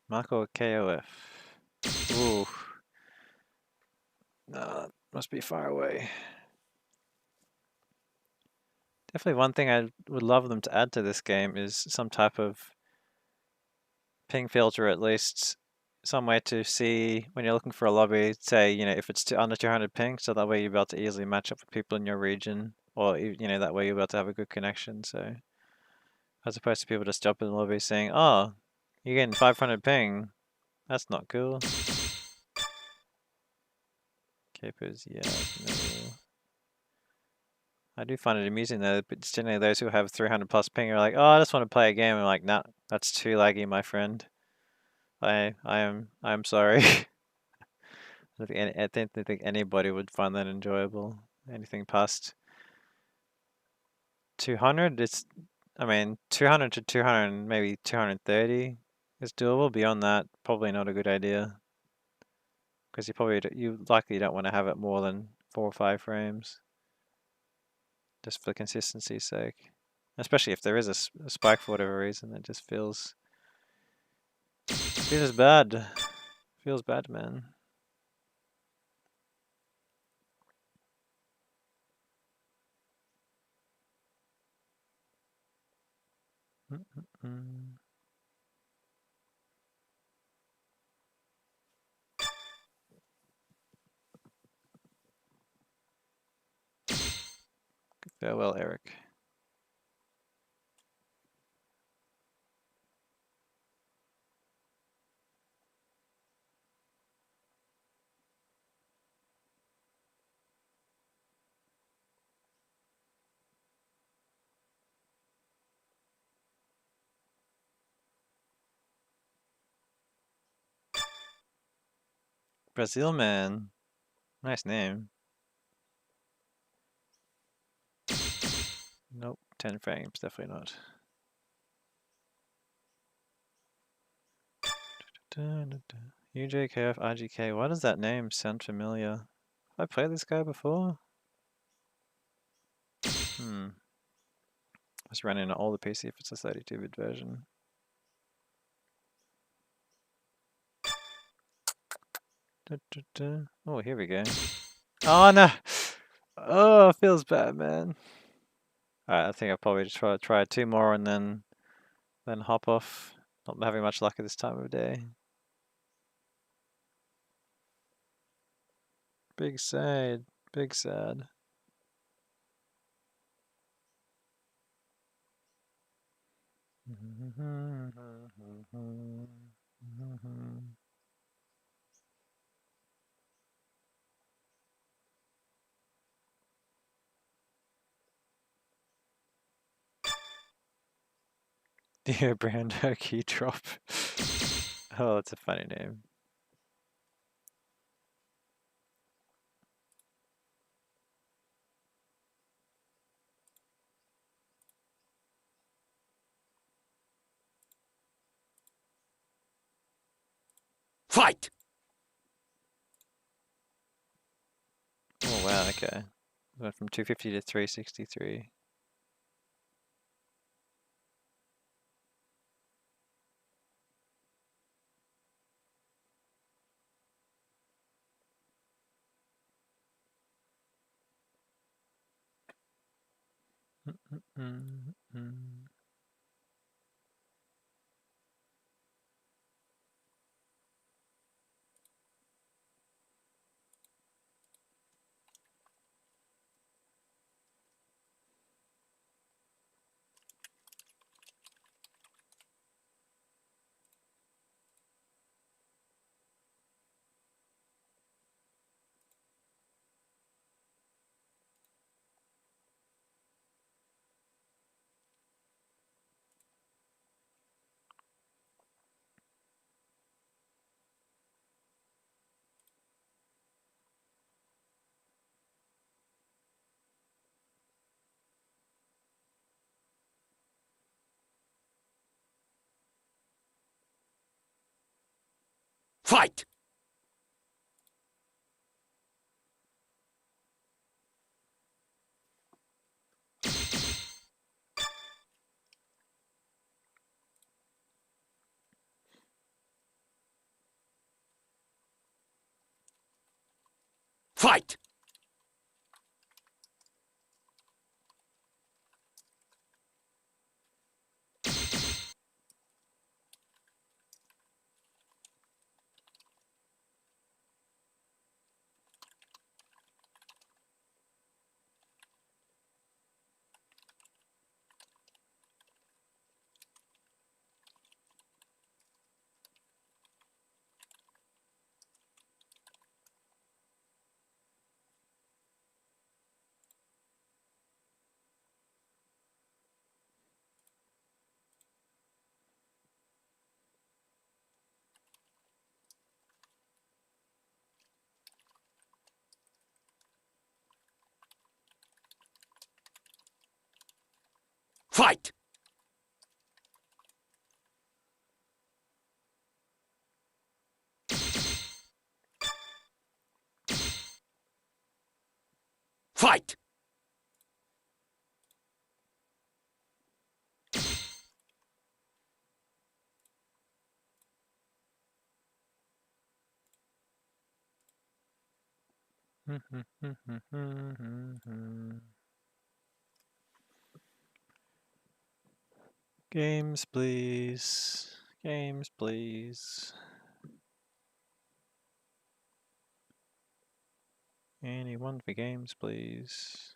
Marco KOF. Ooh. Must be far away. Definitely one thing I would love them to add to this game is some type of ping filter, at least some way to see when you're looking for a lobby, say, if it's under 200 ping, so that way you're able to easily match up with people in your region, or, that way you're able to have a good connection, so as opposed to people just jumping in the lobby saying, oh, you're getting 500 ping, that's not cool. Capers, yeah, no. I do find it amusing though, but it's generally those who have 300 plus ping are like, oh, I just want to play a game. I'm like, nah, that's too laggy, my friend. I'm sorry. I don't think anybody would find that enjoyable. Anything past 200, I mean, 200 to 200, maybe 230 is doable. Beyond that, probably not a good idea. Because you likely don't want to have it more than 4 or 5 frames. Just for consistency's sake. Especially if there is a spike for whatever reason, it just feels bad. Feels bad, man. Farewell, Eric. Brazil man. Nice name. Nope, 10 frames, definitely not. UJKF RGK, why does that name sound familiar? Have I played this guy before? Let's run in an older PC if it's a 32-bit version. Oh, here we go. Oh no! Oh, it feels bad, man. Alright, I think I'll probably just try 2 more and then hop off. Not having much luck at this time of day. Big sad. Big sad. Dear Brando key drop. Oh, that's a funny name. Fight! Oh wow, okay. Went from 250 to 363. Fight! Fight! Fight! Fight! Games, please. Games, please. Anyone for games, please.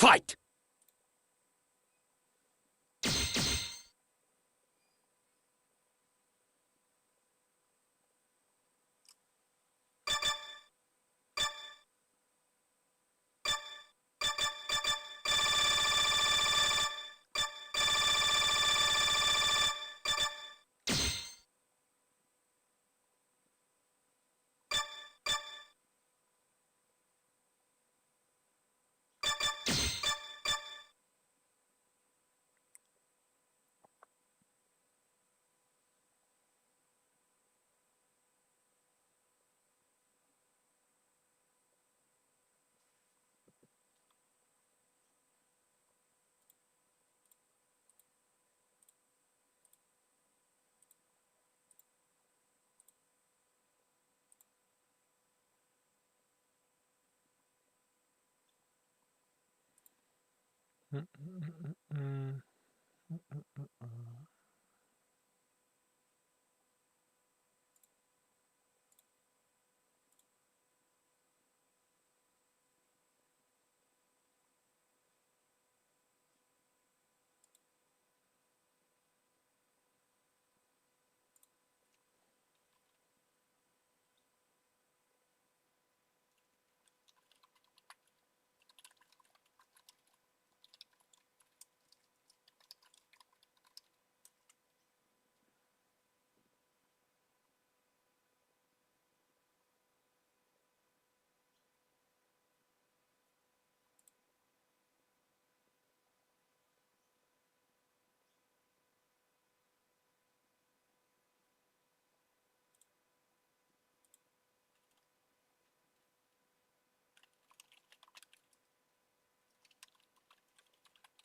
Fight!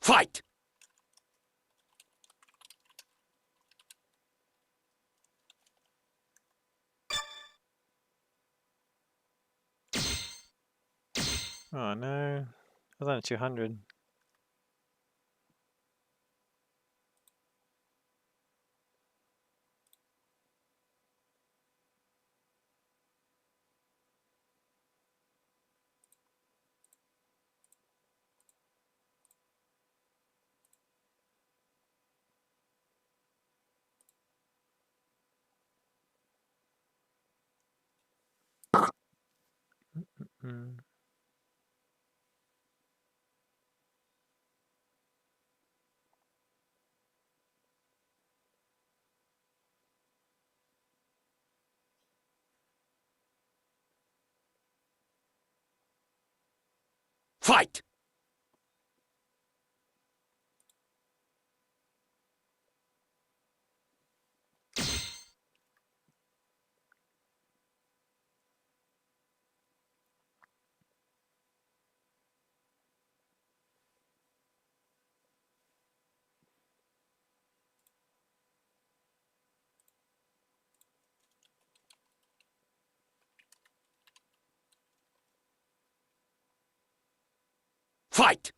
Fight! Oh no, I was only 200. Mm. Fight! Fight!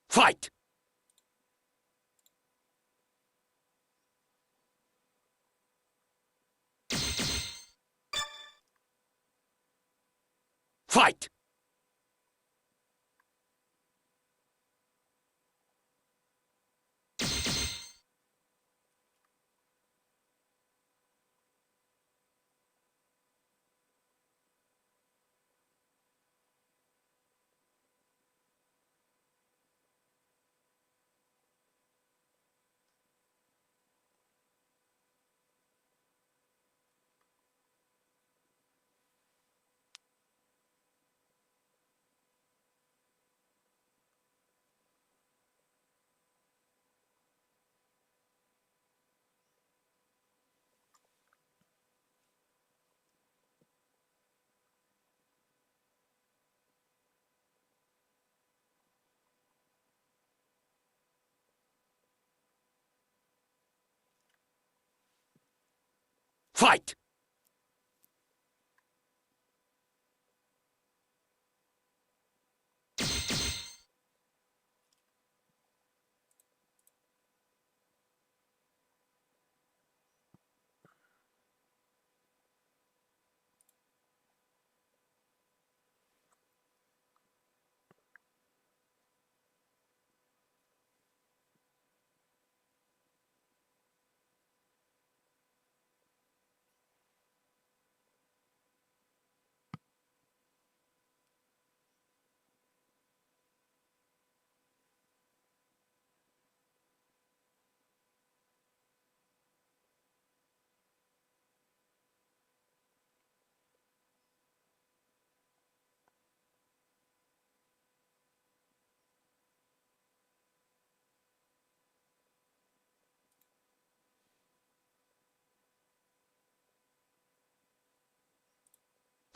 Fight! Fight! Fight!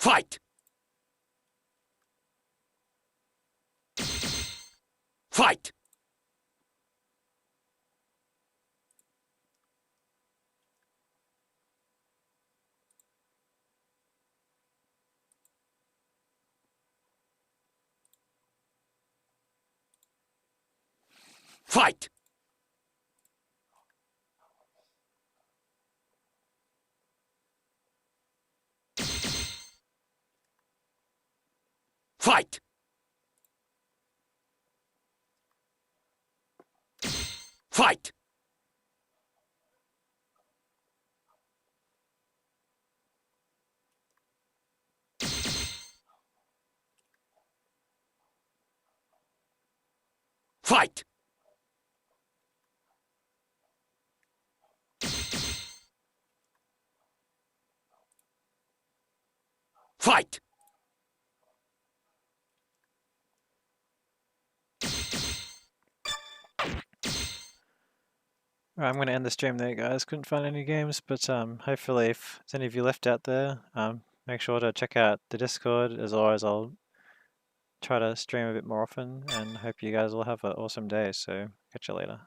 Fight! Fight! Fight! Fight! Fight! Fight! Fight! Alright, I'm going to end the stream there, guys. Couldn't find any games, but hopefully if there's any of you left out there, make sure to check out the Discord. As always, I'll try to stream a bit more often, and hope you guys will have an awesome day. So catch you later.